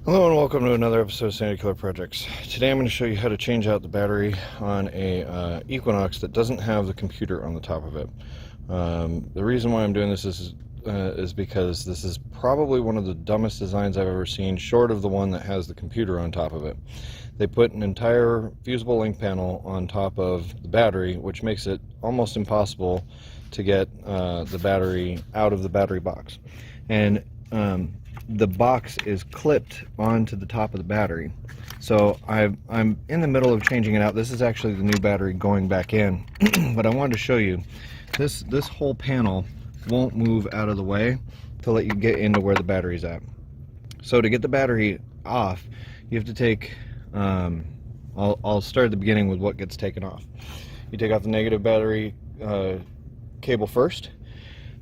Hello and welcome to another episode of Sandy Killer Projects. Today I'm going to show you how to change out the battery on a Equinox that doesn't have the computer on the top of it. The reason why I'm doing this is because this is probably one of the dumbest designs I've ever seen, short of the one that has the computer on top of it. They put an entire fusible link panel on top of the battery, which makes it almost impossible to get the battery out of the battery box. And the box is clipped onto the top of the battery. So I'm in the middle of changing it out. This is actually the new battery going back in, but I wanted to show you this whole panel won't move out of the way to let you get into where the battery's at. So to get the battery off, you have to take I'll start at the beginning with what gets taken off. You take off the negative battery cable first,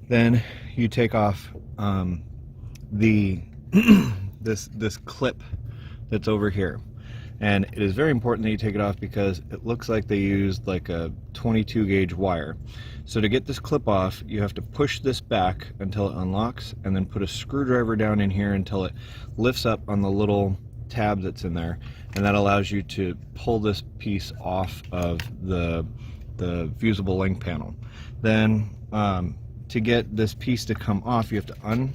then you take off this clip that's over here, and it is very important that you take it off because it looks like they used like a 22 gauge wire. So to get this clip off, you have to push this back until it unlocks, and then put a screwdriver down in here until it lifts up on the little tab that's in there, and that allows you to pull this piece off of the fusible link panel. Then to get this piece to come off, you have to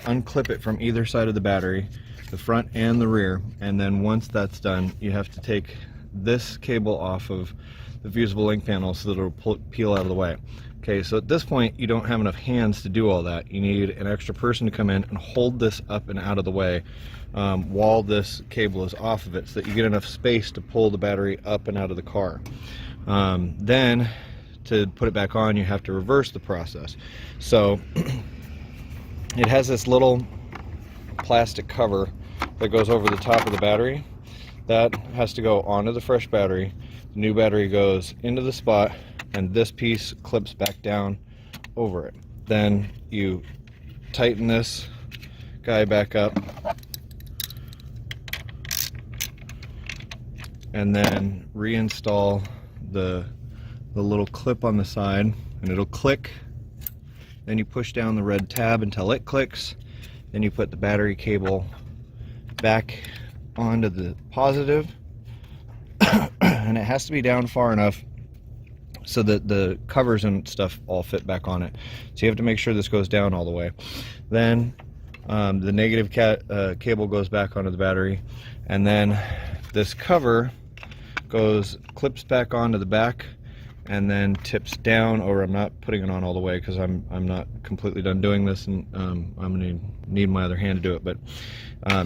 unclip it from either side of the battery, the front and the rear, and then once that's done, you have to take this cable off of the fusible link panel so that it'll peel out of the way. Okay, so at this point you don't have enough hands to do all that. You need an extra person to come in and hold this up and out of the way while this cable is off of it, so that you get enough space to pull the battery up and out of the car. Then to put it back on, you have to reverse the process. So it has this little plastic cover that goes over the top of the battery. That has to go onto the fresh battery. The new battery goes into the spot, and this piece clips back down over it. Then you tighten this guy back up, and then reinstall the little clip on the side, and it'll click. Then you push down the red tab until it clicks. Then you put the battery cable back onto the positive, and it has to be down far enough so that the covers and stuff all fit back on it. So you have to make sure this goes down all the way. Then the negative cable goes back onto the battery, and then this cover clips back onto the back, and then tips down, or I'm not putting it on all the way because I'm not completely done doing this, and I'm going to need my other hand to do it, but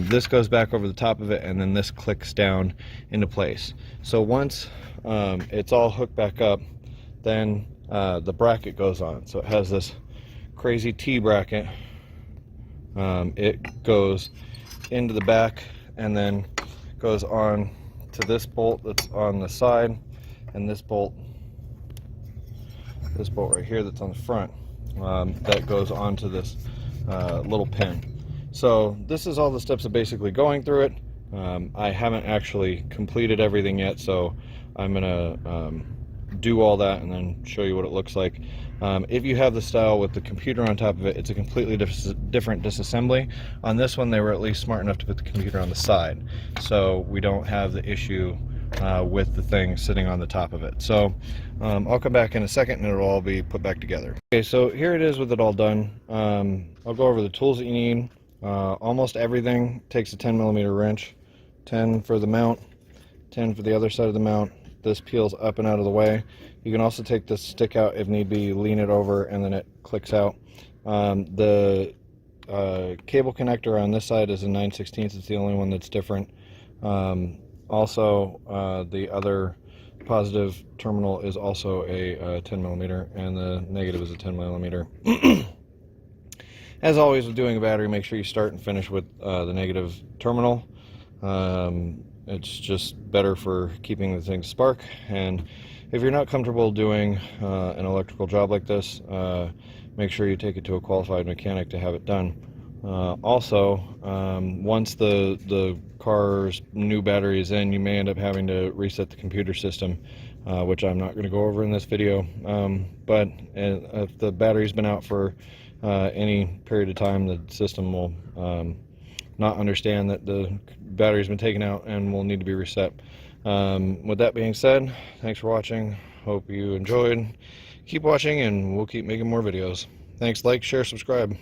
this goes back over the top of it, and then this clicks down into place. So once it's all hooked back up, then the bracket goes on. So it has this crazy T bracket. It goes into the back and then goes on to this bolt that's on the side, and this bolt right here that's on the front, that goes onto this little pin. So this is all the steps of basically going through it. I haven't actually completed everything yet, so I'm gonna do all that and then show you what it looks like. If you have the style with the computer on top of it, it's a completely different disassembly. On this one, they were at least smart enough to put the computer on the side, so we don't have the issue with the thing sitting on the top of it. So I'll come back in a second and it'll all be put back together. Okay, so here it is with it all done. I'll go over the tools that you need. Almost everything takes a 10mm wrench, 10 for the mount, 10 for the other side of the mount. This peels up and out of the way. You can also take this stick out if need be, lean it over, and then it clicks out. The cable connector on this side is a 9/16. It's the only one that's different. Also, the other positive terminal is also a 10mm, and the negative is a 10mm. As always with doing a battery, make sure you start and finish with the negative terminal. It's just better for keeping the thing spark, and if you're not comfortable doing an electrical job like this, make sure you take it to a qualified mechanic to have it done. Also, once the car's new battery is in, you may end up having to reset the computer system, which I'm not going to go over in this video. But if the battery's been out for any period of time, the system will not understand that the battery's been taken out and will need to be reset. With that being said, thanks for watching. Hope you enjoyed. Keep watching and we'll keep making more videos. Thanks. Like, share, subscribe.